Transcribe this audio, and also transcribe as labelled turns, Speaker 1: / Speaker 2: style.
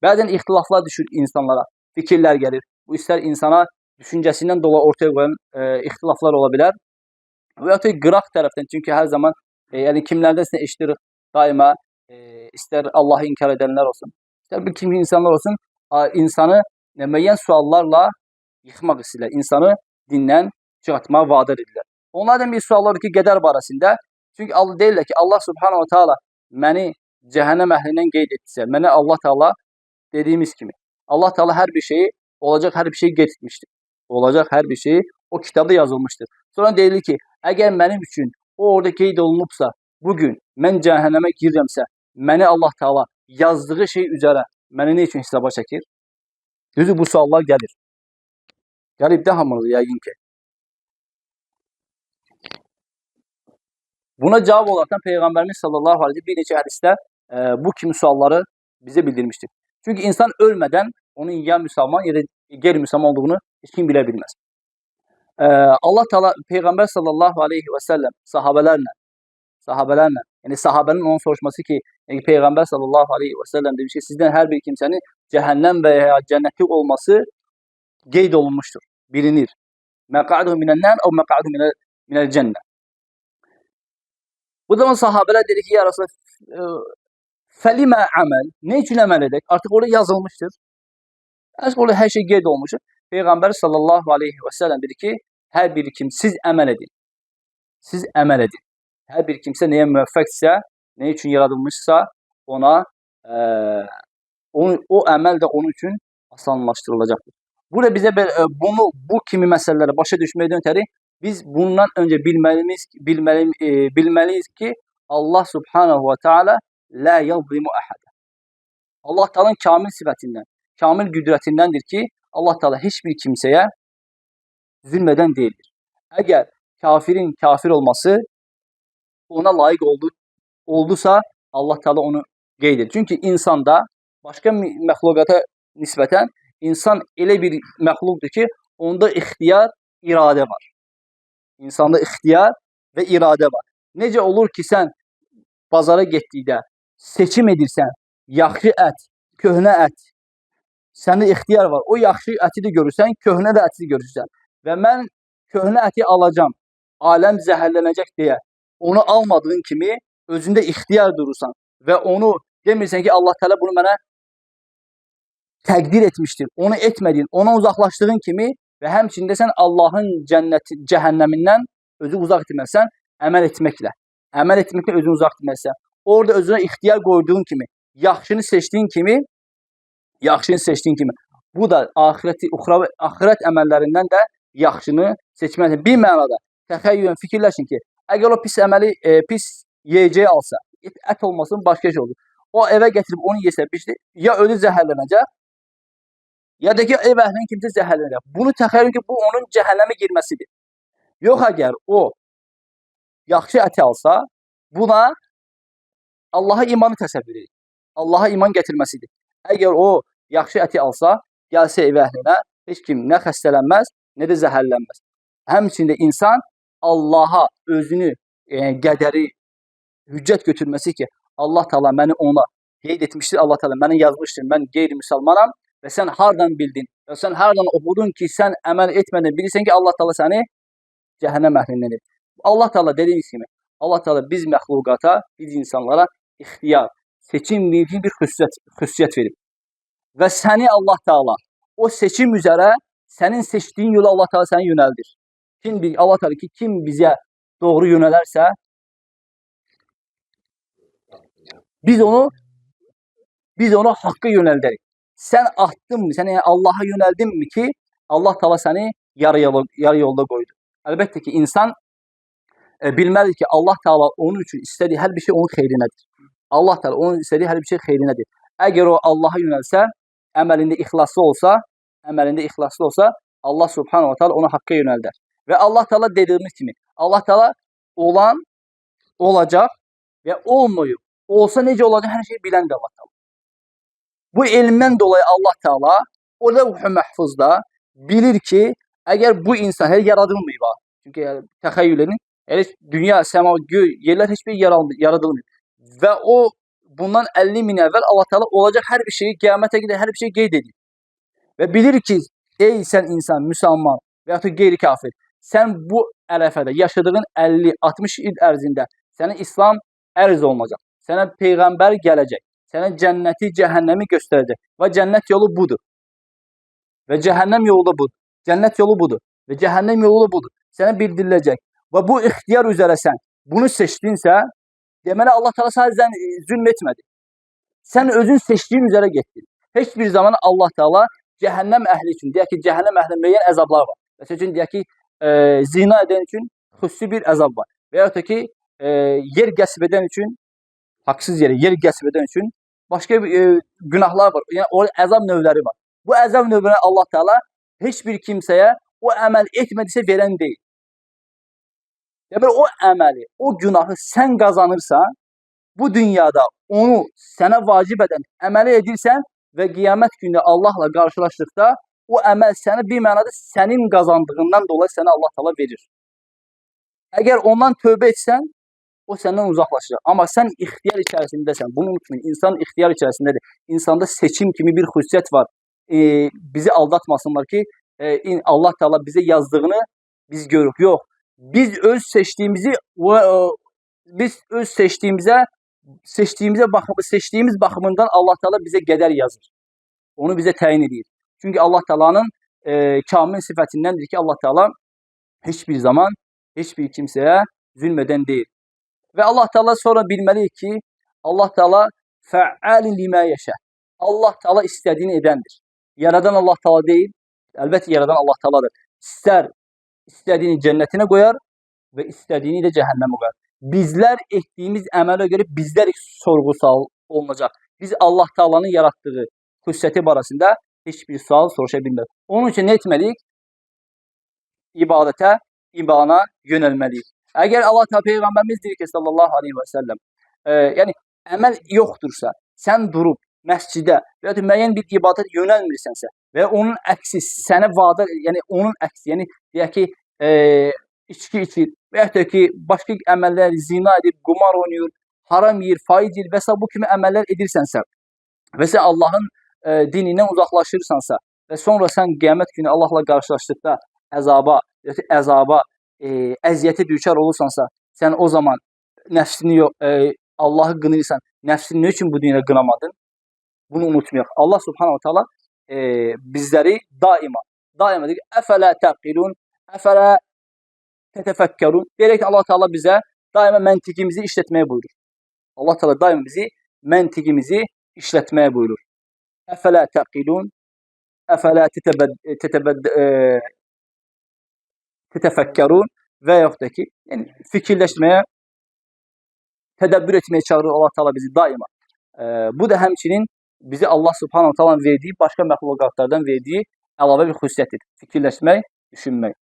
Speaker 1: Bəzən ixtilaflar düşür insanlara, fikirlər gəlir. Bu istər insana düşüncəsindən dolayı ortaya qoyan ixtilaflar ola bilər. Və ya qıraq tərəfdən, çünki hər zaman yəni kimlərdənsə eşidirik daima istər Allahı inkar edənlər olsun, istər bir kimi insanlar olsun, insanı müəyyən suallarla yıxmaq istəyirlər, insanı dindən çıxartmağa vadar edirlər. Onlardan bir suallar ki, qədər barəsində, çünki deyirlər ki, Allah subhanahu wa ta'ala məni cəhənnəm əhlindən qeyd etdirsə, mənə Allah Teala dediyimiz kimi, Allah Teala hər bir şeyi, olacaq hər bir şeyi qeyd etmişdir. Olacaq hər bir şeyi o kitabda yazılmışdır. Sonra deyilir ki, əgər mənim üçün o orada qeyd olunubsa, bugün mən cəhənnəmə girirəmsə, məni Allah Teala yazdığı şey üzərə məni nə üçün hesaba çəkir? Düzü bu suallar gəlir. Gəlib də hamınız yəqin ki. Buna cavab olaraq Peyğəmbərimiz sallallahu aleyhi bir neçə hədisdə bu kimi sualları bizə bildirmişdir. Çünki insan ölmədən onun ya müsəlman ya da qeyri-müsəlman olduğunu heç kim bilə bilməz. Allah Teala Peyğəmbər sallallahu aleyhi və səlləm sahabələrlə, yəni sahabənin onun soruşması ki, yəni Peyğəmbər sallallahu aleyhi və səlləm demiş ki, sizdən hər bir kimsənin cəhənnəm və ya cənnətli olması qeyd olunmuşdur, bilinir. Məqaduhu minən-nər əv məqaduhu minəl-cənnə. Bu zaman sahabələr dedi ki, ya Rasulullah, fəlimə əməl, nə üçün əməl edək? Artıq orada yazılmışdır. Artıq orada hər şey qeyd olmuşdur. Peyğəmbər sallallahu aleyhi və səlləm dedi ki, hər bir kim siz əməl edin. Siz əməl edin. Hər bir kimsə nəyə müvəffəqdirsə, nə üçün yaradılmışsa, ona o əməl də onun üçün asanlaşdırılacaqdır. Burada bizə bu kimi məsələləri başa düşməkdən ötəri biz bundan öncə bilməliyik ki, Allah subhanahu wa ta'ala la yazlimu ahada. Allah Teala'nın kamil sifətindən, kamil qüdrətindəndir ki, Allah Teala heç bir kimsəyə zülm edən deyildir. Əgər kafirin kafir olması ona layiq oldusa, Allah Teala onu qeyd edir. Çünki insanda başqa məxluqata nisbətən insan elə bir məxluqdur ki, onda ixtiyar, iradə var. İnsanda ixtiyar və iradə var. Necə olur ki, sən bazara getdikdə seçim edirsən, yaxşı ət, köhnə ət, səndə ixtiyar var. O yaxşı əti də görürsən, köhnə də əti görürsən. Və mən köhnə əti alacam, aləm zəhərlənəcək deyə onu almadığın kimi özündə ixtiyar durursan və onu demirsən ki, Allah Teala bunu mənə təqdir etmişdir. Onu etmədin, ona uzaqlaşdığın kimi və həmçində sən Allahın cəhənnəmindən özü uzaq etməlisən, əməl etməklə özünü uzaq etməlisən. Orada özünə ixtiyar qoyduğun kimi, yaxşını seçdiyin kimi, bu da axirət əməllərindən də yaxşını seçməlisən. Bir mənada təxəyyülən fikirləşin ki, əgər o pis yeyəcəyi alsa, ət olmasın, başqa şey olur. O evə gətirib onu yesə, ya ölü zəhərlənəcək, ya da ki, ev əhlinin kimsə zəhərlənəcək. Bunu təxəyyülün ki, bu onun cəhənnəmə girməsidir. Yox, əgər o yaxşı əti alsa, buna Allaha imanı təsəvvür edir. Allaha iman gətirməsidir. Əgər o yaxşı əti alsa, gəlsə ev əhlinə, heç kim nə xəstələnməz, nə də zəhərlənməz. Həmçində insan Allaha özünü, qədəri, hüccət götürməsi ki, Allah Teala məni ona qeyd etmişdir, Allah Teala məni yazmışdır, mən qeyri-müsəlmanam və sən hardan bildin, və sən hardan oxudun ki, sən əməl etmədin, bilirsən ki, Allah Teala səni cəhənnəm əhlindən edir. Allah Teala dediyimiz kimi, Allah Teala biz məxluqata, biz insanlara ixtiyar, seçim bir xüsusiyyət verib. Və səni Allah Teala o seçim üzərə sənin seçdiyin yolu Allah Teala səni yönəldir. Allah Teala ki, kim bizə doğru yönələrsə, biz onu haqqa yönəldərik. Sən atdınmı, sən Allaha yönəldinmi ki, Allah Teala səni yarı yolda qoydu. Əlbəttə ki, insan bilməlidir ki, Allah Teala onun üçün istədiyi hər bir şey onun xeyrinədir. Allah Teala onun istədiyi hər bir şey xeyrinədir. Əgər o Allaha yönəlsə, əməlində ixlaslı olsa, Allah subhanahu wa ta'ala onu haqqa yönəldər. Və Allah Teala dediyimiz kimi, Allah Teala olan, olacaq və olmayıb, olsa necə olacaq hər şeyi biləndir Allah Teala. Bu elmdən dolayı Allah Teala o levh-i məhfuzda bilir ki, əgər bu insan yaradılmayıb, çünki təxəyyül edin, dünya, səma, göy, yerlər heç bir yaradılmıyor. Və bundan 50 min əvvəl Allah Teala olacaq hər bir şeyi, qiyamətə qədər hər bir şeyi qeyd edir. Və bilir ki, ey sən insan, müsəlman və ya da qeyri-kafir, sən bu ərəfədə yaşadığın 50-60 il ərzində sənə İslam ərz olunacaq. Sənə Peyğəmbər gələcək. Sənə cənnəti, cəhənnəmi göstərəcək. Və cənnət yolu budur. Və cəhənnəm yolu da budur. Cənnət yolu budur. Və cəhənnəm yolu da budur. Sənə bildiriləcək. Və bu ixtiyar üzrə sən bunu seçdinsə, deməli Allah Teala sadəcə zülm etmədi. Sən özün seçdiyin üzrə getdin. Heç bir zaman Allah Teala cəhənnəm əhli üçün, deyək ki, cəhənnəm əhlinin müəyyən əzablar var. Məsəl üçün, deyək ki, zina edən üçün xüsusi bir əzab var. Və ya da ki, yer qəsb edən üçün, haqsız yerə yer qəsb edən üçün başqa günahlar var. Yəni, o əzab növləri var. Bu əzab növlərini Allah Teala heç bir kimsəyə o əməl etmədisə verən deyil. Deməli, o əməli, o günahı sən qazanırsan, bu dünyada onu sənə vacib edən əməli edirsən və qiyamət günü Allahla qarşılaşdıqda o əməl səni bir mənada sənin qazandığından dolayı sənə Allah Teala verir. Əgər ondan tövbə etsən, o səndən uzaqlaşacaq. Amma sən ixtiyar içərisindəsən. Bunu unutmayın. İnsan ixtiyar içərisindədir. İnsanda seçim kimi bir xüsusiyyət var. Bizi aldatmasınlar ki, Allah Teala bizə yazdığını biz görürük. Yox. Biz öz seçtiğimiz baxımından Allah Teala bizə qədər yazır. Onu bizə təyin edir. Çünki Allah Teala'nın kamil sifətindəndir ki, Allah Teala heç bir zaman heç bir kimsəyə zülm edən deyil. Və Allah Teala sonra bilməliyik ki, Allah Teala fəalin limə yeşə. Allah Teala istədiyini edəndir. Yaradan Allah Teala deyil, əlbəttə yaradan Allah Teala'dır. İstədiyini cənnətinə qoyar və istədiyini də cəhənnəmə qoyar. Bizlər etdiyimiz əmələ görə bizlər sorğu-sual olunacaq. Biz Allah Teala'nın yaratdığı xüsusiyyəti barəsində heç bir sual soruşa bilmərik. Onun üçün nə etməliyik? İbadətə, imana yönəlməliyik. Əgər Allah Teala Peyğəmbərimiz deyir ki, sallallahu aleyhi və səlləm, yəni əməl yoxdursa, sən durub məscidə və ya müəyyən bir ibadət yönəlmirsənsə və onun əksi sənə vadar, yəni onun əksi, yəni deyək ki, içki içir və ya ki, başqa əməllər, zina edib, qumar oynayır, haram yeyir, faiz yeyir və s. bu kimi əməllər edirsənsə və sən Allahın dinindən uzaqlaşırsansa və sonra sən qiyamət günü Allahla qarşılaşdıqda əzaba, əziyyətə düçar olursansa, sən o zaman nəfsini yox, Allahı qınırsan, nəfsini nə üçün bu dünyada qınamadın? Bunu unutmayaq. Allah subhanahu teala bizləri daima deyir, əfələ təqilun, əfələ tətəfəkkərun. Deyərək Allah Teala bizə daima məntiqimizi işlətməyə buyurur. Allah Teala daima bizi məntiqimizi işlətməyə buyurur. Əfələ təqilun, əfələ tətəfəkkərun və yaxud da ki, yəni, fikirləşməyə, tədəbbür etməyə çağırır Allah Teala bizi daima. Bu da həmçinin bizi Allah subhanahu teala'nın verdiyi, başqa məxluqatlardan verdiyi əlavə bir xüsusiyyətdir. Fikirləşmək, düşünmək.